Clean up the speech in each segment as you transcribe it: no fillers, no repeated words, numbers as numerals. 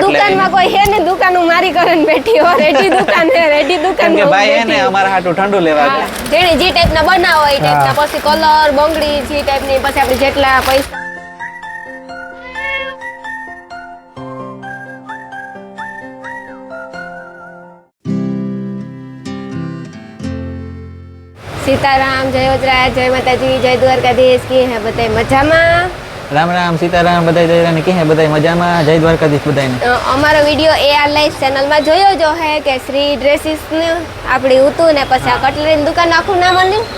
દુકાનમાં કોઈ હે ને દુકાન મારી કરીને બેઠી હો રેડી દુકાન હે રેડી દુકાન કે ભાઈ હે ને અમારા હાટુ ઠંડુ લેવા ગયા જેને જે ટાઈપ ના બનાવો એ ટાઈપ ના પછી કલર બંગડી જે ટાઈપ ની પછી આપણે જેટલા પૈસા सीताराम जय वज्राज जय माताजी जय द्वारकाधीश की है बताए मजाમાં રામ રામ સીતારામ બધાય દયરાને કે હે બધાય મજામાં જય દ્વારકાધીશ બધાયને અમારો વિડિયો AR લાઈવ ચેનલ માં જોયો જો હે કે શ્રી ડ્રેસીસ ને આપણી ઉતું ને પછી આ કટલરીની દુકાન આખું નામ આલ્યું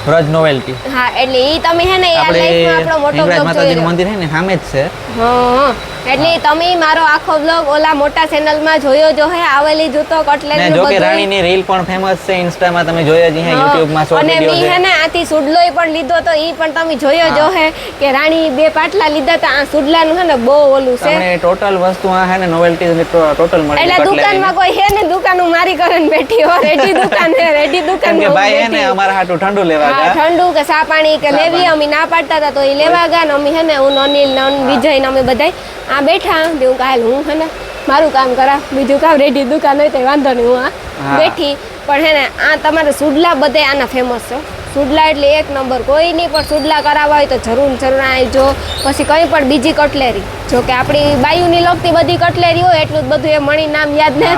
વ્રજ નોવેલ્ટી હા એટલે ઈ તમે હે ને AR લાઈવ માં આપણો મોટો બ્લોગ માતાજીનું મંદિર હે ને સામે જ છે હા એટલે તમે મારો આખો બ્લોગ ઓલા મોટા ચેનલ માં જોયો જો હે આવેલી જૂતો કટલેરી ને જો કે રાણીની રીલ પણ ફેમસ છે ઇન્સ્ટા માં તમે જોયા જ હે YouTube માં શોર્ટ વિડિયો છે અને મી હે ને આથી સુડલોય પણ લીધો તો ઈ પણ તમે જોયો જો હે કે રાણી બે પાટલા લીધા તા આ સુડલાનું હે ને બહુ ઓલું છે તમને ટોટલ વસ્તુ આ હે ને નોવેલ્ટી ને ટોટલ મળી એટલે દુકાનમાં કોઈ હે ને દુકાન મારી કરીને બેઠી હો રેડી દુકાન હે રેડી દુકાન કે ભાઈ હે ને અમારા હાટુ ઠંડુ લેવા ગયા ઠંડુ કે ચા પાણી કે લેવી અમે ના પાડતા હતા તો ઈ લેવા ગયા ને અમે હે ને હું અનિલ ને વિજય ને અમે બધાય આ બેઠા દેવું કાલ હું હે ને મારું કામ કરા બીજું કામ રેડી દુકાન હોય તો વાંધો નહીં હું આ બેઠી પણ હે ને આ તમારે સુડલા બધે આના ફેમસ છે સુડલા એટલે એક નંબર કોઈ નહીં પણ સુડલા કરાવવા હોય તો જરૂર આવજો પછી કંઈ પણ બીજી કટલેરી જો કે આપણી બાયુની લગતી બધી કટલેરી હોય એટલું જ બધું એ મણી નામ યાદ ને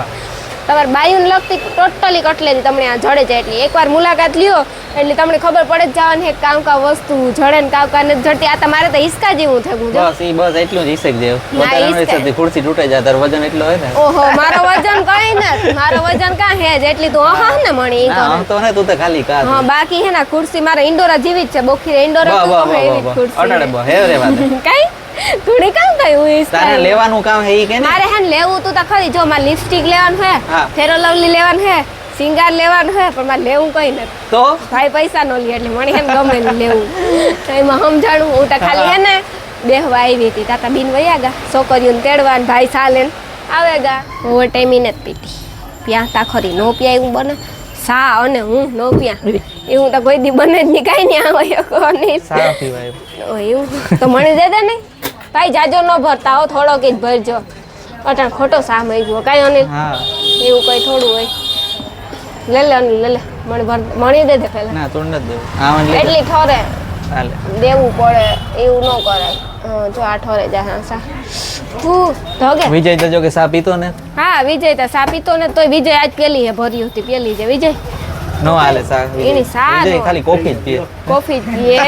તમારે બાયુને લગતી ટોટલી કટલેરી તમને આ જડે જાય એટલે એકવાર મુલાકાત લ્યો એટલે તમને ખબર પડે જ જવાની કામ કા વસ્તુ જડે ને કામ કા નથી જડતી આ તમારે તો હિસકા જેવું થયું બસ એટલું જ હિસક જેવું વધારે હિસક ખુરશી તૂટે જાય તાર વજન એટલો હોય ને ઓહો મારો વજન કઈ ને મારો વજન કા હે જેટલી તું હા ને મણી હા તો ને તું તો ખાલી કા હા બાકી હે ને ખુરશી મારે ઇન્ડોરા જેવી જ છે બોખી ઇન્ડોરા એવી ખુરશી અડાડે બો હે રે વાત કઈ થોડી કામ થયું ઈ તારે લેવાનું કામ હે ઈ કે ને મારે હે લેવું તું તો ખરી જો મારે લિપસ્ટિક લેવાનું હે ફેર લવલી લેવાનું હે સિંગાર લેવાનું હે પણ મારે લેવું કઈ નથી તો ભાઈ પૈસા નો લે એટલે મને હે ને ગમે ને લેવું તો એમાં સમજાણું હું તો ખાલી હે ને બેહવા આવી હતી તાતા બીન વયા ગા છોકરીઓને તેડવા ને ભાઈ સાલેન આવે ગા ઓવર ટાઈમ ને જ પીતી પ્યા તા ખરી નો પ્યા એવું બને સા અને હું નો પ્યા એવું તો કોઈ દી બને જ નહીં કાંઈ નહીં આવે કોની સા પીવાય એવું તો મને દે દે ને ભાઈ જાજો ન ભરતા હો થોડોક જ ભરજો અટાણ ખોટો સા મઈ ગયો કાંઈ અને એવું કઈ થોડું હોય લે લે મને મણી દે દે પહેલા ના તોડ ન દેવું આવન લે એટલી ઠોરે હાલે દેવું પડે એવું ન કરે જો આ ઠોરે જા સા ધોગે વિજય તો જો કે સા પીતો ને હા વિજય તો સા પીતો ને તોય વિજય આજ પેલી હે ભર્યું હતી પેલી છે વિજય નો હાલે સા એની સા વિજય ખાલી કોફી જ પીએ કોફી જ પીએ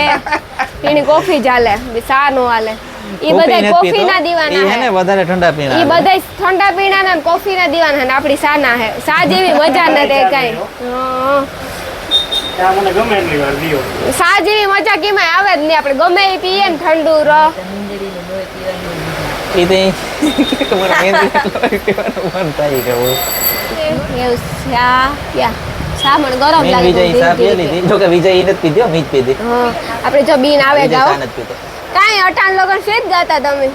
એની કોફી જ હાલે સા નો હાલે ઈ બધા કોફી ના દીવાના હે ને વધારે ઠંડા પીણા ઈ બધા ઠંડા પીણા ના કોફી ના દીવાના ને આપડી સા ના હે સા જેવી મજા નથી કઈ મને ગમે એટલી વાર દીયો સા જેવી મજા કેમાં આવે જ નહીં આપણે ગમે એ પીએ ને ઠંડુ રો ઈ તે મને મેંદી પીવાનું મન થાય કે એવું સા યા સા મને ગરમ લાગે વિજય સા પી લીધી જો કે વિજય ઈ નથી પીધો મી જ પીધી આપણે જો બીન આવે ગાવ કાઈ અટાણ લોકો શેત ગાતા તમે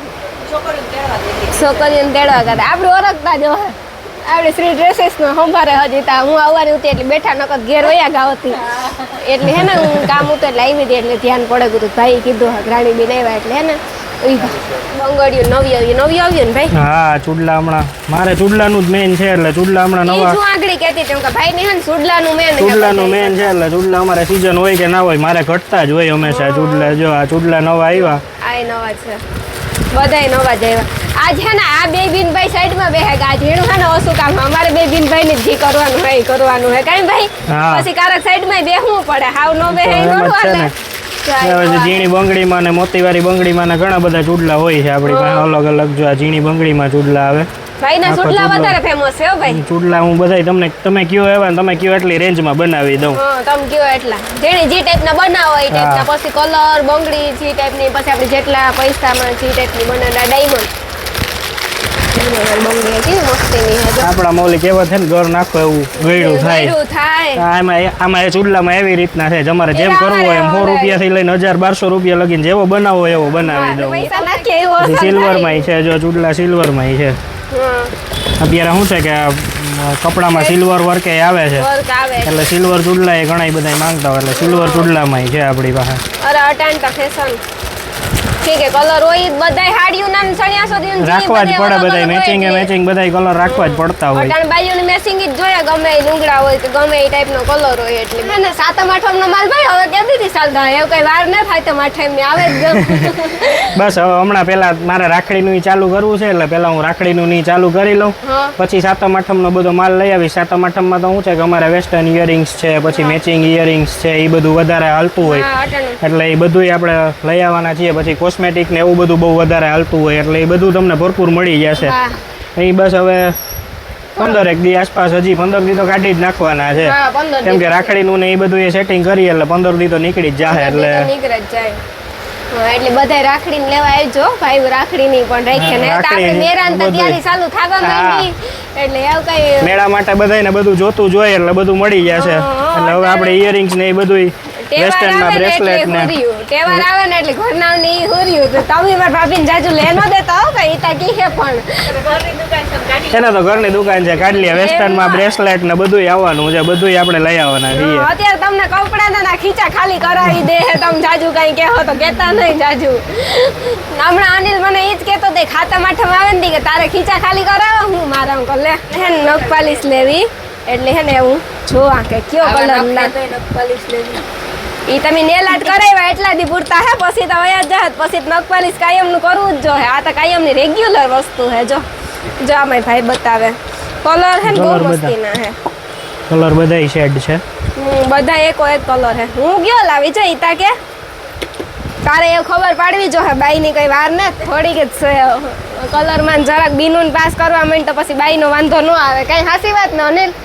છોકરીઓને તેડવા ગાતા આપણે ઓળખતા જો આપણે શ્રી ડ્રેસીસ નો સંભારે હજી તા હું આવવાની હતી એટલે બેઠા નકર ઘેર વયા ગાવતી એટલે હે ને હું કામ હતું એટલે આવી હતી એટલે ધ્યાન પડે ગયું ભાઈ કીધું રાણી બેન આવ્યા એટલે હે ને બંગડીઓ નવી આવ્યું ને ભાઈ હા ચૂડલા હમણાં મારે ચૂડલાનું જ મેન છે એટલે ચૂડલા હમણાં નવા હું આગળ કહેતી હતી કે ભાઈ ને હે ને ચૂડલાનું મેન છે એટલે ચૂડલા અમારે સીઝન હોય કે ના હોય મારે ઘટતા જ હોય હંમેશા ચૂડલા જો આ ચૂડલા નવા આવ્યા આ નવા છે બધાય નવા જ આવ્યા આજ હે ને આ બે બિનભાઈ સાઈડમાં બેહે આજ હેણું હે ને ઓછું કામ અમારે બે બિનભાઈ ને જી કરવાનું હે કાઈ ભાઈ પછી કારક સાઈડમાં બેહવું પડે હાવ નો બેહે કરવાનું ઝીણી બંગડીમાં ને મોતીવાળી બંગડીમાં ને ઘણા બધા ચૂડલા હોય છે આપણી પાસે અલગ અલગ જો આ ઝીણી બંગડીમાં ચૂડલા આવે ભાઈ ના ચૂડલા વધારે ફેમસ છે હો ભાઈ ચૂડલા હું બધાય તમે કયો એવા ને તમે કયો એટલી રેન્જમાં બનાવી દઉં તમે કયો એટલા જેને જે ટાઈપના બનાવો એ ટાઈપના પછી કલર બંગડી જે ટાઈપની પછી આપણે જેટલા પૈસામાં જે ટાઈપની બનાવના ડાયમંડ આપણા મૌલિક એવા છે ને ઘર નાખો એવું ગયડું થાય આમાં એ ચૂડલામાં એવી રીતના છે તમારે જેમ કરવું હોય એમ 100 રૂપિયાથી લઈને 1000-1200 રૂપિયા લગીને જેવો બનાવો એવો બનાવી દઉં સિલ્વરમાં છે જો ચૂડલા સિલ્વરમાં છે અત્યારે શું છે કે કપડામાં સિલ્વર વર્ક આવે છે એટલે સિલ્વર ચૂડલા એ ઘણા બધા માંગતા હોય એટલે સિલ્વર ચૂડલામાં છે આપણી પાસે અરે અટાણ કા ફેશન ઠીક હે કલર હોય બધાય હાડીયું ના ચણિયા સુધી રાખવા જ પડે બધાય મેચિંગ મેચિંગ બધાય કલર રાખવા જ પડતા હોય કારણ બાઈઓની મેચિંગ જ જોઈએ ગમે એ લુંગડા હોય કે ગમે એ ટાઈપનો કલર હોય એટલે અને સાતમ આઠમનો માલ ભાઈ હવે કેદીથી ચાલતા એવું કઈ વાર ન થાય તો આઠમ ની આવે જ બસ હવે હમણાં પેલા મારે રાખડીનું ઈ ચાલુ કરવું છે એટલે પેલા હું રાખડીનું ની ચાલુ કરી લઉં પછી સાતમ આઠમનો બધો માલ લઈ આવી સાતમ આઠમમાં તો શું છે કે અમારે વેસ્ટર્ન ઇયરિંગ્સ છે પછી મેચિંગ ઇયરિંગ્સ છે એ બધું વધારે હાલતું હોય એટલે એ બધું આપણે લઈ આવવાના છીએ પછી કોસ્મેટિક ને એવું બધું બહુ વધારે હાલતું હોય એટલે એ બધું તમને ભરપૂર મળી જશે એ બસ હવે 15 દી આસપાસ હજી 15 દી તો કાઢી જ નાખવાના છે કેમ કે રાખડીનું ને એ બધું એ સેટિંગ કરીએ એટલે 15 દી તો નીકળી જ જાય એટલે નીકળી જ જાય એટલે બધાય રાખડીને લેવા આવજો ભાઈ રાખડીની પણ રાખે ને આપણે મેરાન તૈયારી ચાલુ થવા માંડી એટલે એવું કઈ મેળા માટે બધાયને બધું જોતું જોઈએ એટલે બધું મળી જશે એટલે હવે આપણે ઇયરિંગ્સ ને એ બધું વેસ્ટર્ન માં બ્રેસલેટ ને તહેવાર આવે ને એટલે ઘરના ને ઈ હોર્યું તો તમે માર ભાભીને જાજુ લેનો દેતા હો કે ઈતા કી હે પણ ઘરની દુકાન છે કાઢી એના તો ઘરની દુકાન છે કાઢી લે વેસ્ટર્ન માં બ્રેસલેટ ને બધું આવવાનું છે બધું આપણે લઈ આવવાના છીએ અત્યારે તમને કપડા ના ખીચા ખાલી કરાવી દે તમે જાજુ કઈ કહો તો કહેતા નહીં જાજુ હમણાં અનિલ મને ઈ જ કહેતો તે ખાતા માઠમ આવે ને કે તારે ખીચા ખાલી કરાવો હું મારા અંકલ લે હે નખ પાલિશ લેવી એટલે હે ને હું જોવા કે કયો કલર ના નખ પાલિશ લેવી ઈ તમે નેલ આર્ટ કરાવ્યા એટલા દી પૂરતા હે પછી તો વયા જાત પછી નખ પાલિશ કાયમનું કરવું જ જોઈએ આ તો કાયમની રેગ્યુલર વસ્તુ હે જો આમાં ભાઈ બતાવે કલર હે ને બહુ મસ્તીના હે કલર બધાય શેડ છે બધા એકો એક કલર હે હું ગયો લાવી છે ઈતા કે તારે એ ખબર પાડવી જો હે બાઈની કઈ વાર ને થોડીક જ કલર માં જરાક બીનું પાસ કરવા માંડ તો પછી બાઈનો વાંધો ન આવે કઈ હાસી વાત ને અનિલ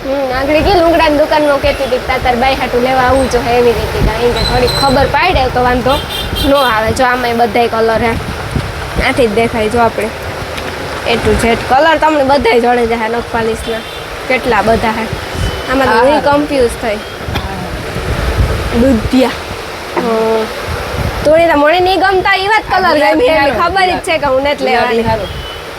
આગળ કે લુંગડાની દુકાનમાં કહેતી હતી તાર બાઈ હાટું લેવા આવું જો એવી રીતે કારણ કે થોડી ખબર પાડે તો વાંધો ન આવે જો આમાં બધાય કલર હે આથી જ દેખાય જો આપણે એ ટુ ઝેડ કલર તમને બધાય જોડે જાય નખ પાલિશના કેટલા બધા હે આમાં તો હું કન્ફ્યુઝ થઈ દૂધિયા તોડી તો મને નહીં ગમતા એ વાત કલર ગમી એટલે ખબર જ છે કે હું નથી લેવાની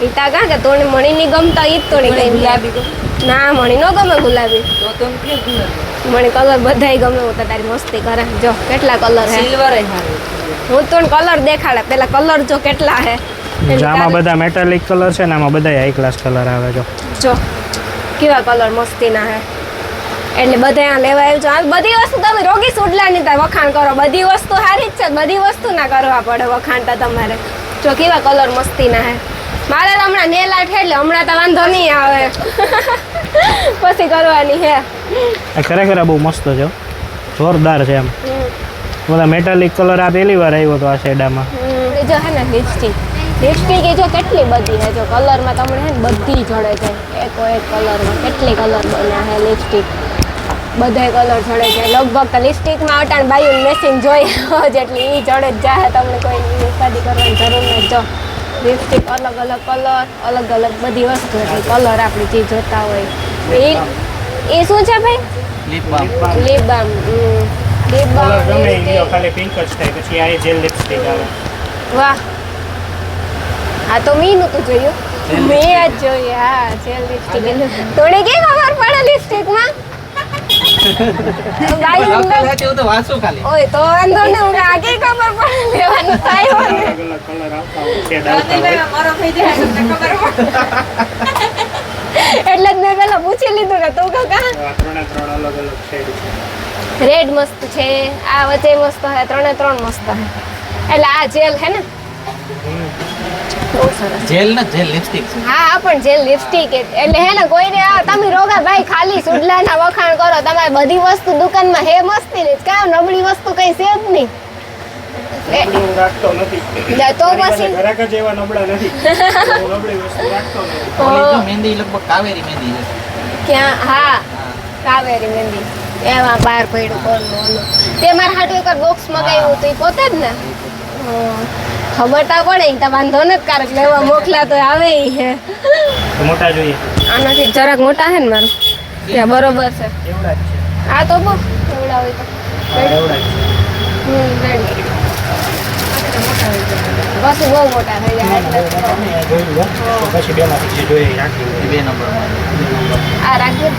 ઈતા કાં કે તોડી મને નહીં ગમતા ઈ જ તોડી ગઈ ના મણી નો ગમે ગુલાબી મને કલર બધાય ગમે હું તો તારી મસ્તી કરે જો કેટલા કલર હે સિલ્વર હું તો કલર દેખાડે પેલા કલર જો કેટલા હે આમાં બધા મેટાલિક કલર છે ને આમાં બધા હાઈ ક્લાસ કલર આવે જો કેવા કલર મસ્તીના હે એટલે બધા આ લેવા આવ્યું છે બધી વસ્તુ તમે રોગી સુડલાની તાર વખાણ કરો બધી વસ્તુ સારી જ છે બધી વસ્તુ ના કરવા પડે વખાણતા તમારે જો કેવા કલર મસ્તીના હે મારે તો હમણાં નેલ આર્ટ એટલે હમણાં તો વાંધો નહીં આવે પછી કરવાની હે ખરેખર બહુ મસ્ત છે જોરદાર છે એમ બધા મેટાલિક કલર આ પહેલી વાર આવ્યો તો આ શેડામાં જો હે ને લિપસ્ટિક એ જો કેટલી બધી હે જો કલરમાં તમને હે ને બધી જડે છે એકો એક કલરમાં કેટલી કલર બન્યા હે લિપસ્ટિક બધાય કલર જડે છે લગભગ તો લિપસ્ટિકમાં અટાણ બાયું મેચિંગ જોઈએ જેટલી એ જડે જ જાય તમને કોઈ ઉપાધિ કરવાની જરૂર નહીં જો લિપસ્ટિક અલગ અલગ કલર અલગ અલગ બધી વસ્તુ એટલે કલર આપણે જે જોતા હોય એ શું છે ભાઈ લિપ બામ ખાલી પિંક જ થાય પછી આ જેલ લિપસ્ટિક આવે વાહ આ તો મેં નતું જોયું મેં જ જોયું હા જેલ લિપસ્ટિક થોડી કે ખબર પડે લિપસ્ટિકમાં ઓય તો વાંધો ને હું આગે ખબર પડે લેવાનું થાય એટલે જ મેં પેલા પૂછી લીધું કે તું કાકા ત્રણ અલગ અલગ શેડ છે રેડ મસ્ત છે આ વચ્ચે મસ્ત હે ત્રણ મસ્ત હે એટલે આ જેલ હે ને જેલ ને જેલ લિપસ્ટિક હા પણ જેલ લિપસ્ટિક એટલે હે ને કોઈને તમે રોગા ભાઈ ખાલી સુડલાના વખાણ કરો તમારે બધી વસ્તુ દુકાનમાં હે મસ્તી ને કામ નબળી વસ્તુ કઈ છે જ નહીં રાખતો નથી તો પછી ઘરાક જેવા નબળા નથી નબળી વસ્તુ રાખતો નથી ઓલી જો મહેંદી લગભગ કાવેરી મહેંદી છે ક્યાં હા કાવેરી મહેંદી એમાં બહાર પડ્યું કોણ તે મારા હાટુ એક બોક્સ મગાવ્યું તો એ પોતે જ ને ખબર તો પડે તો વાંધો નથી કારક લેવા મોકલા તો આવે હે મોટા જોઈએ આનાથી જરાક મોટા છે ને મારું ત્યાં બરોબર છે એવડા જ છે આ તો બહુ એવડા હોય તો એવડા જ છે બસ બહુ મોટા થઈ જાય એટલે પછી બે માંથી જોઈએ રાખી બે નંબર આ રાખજો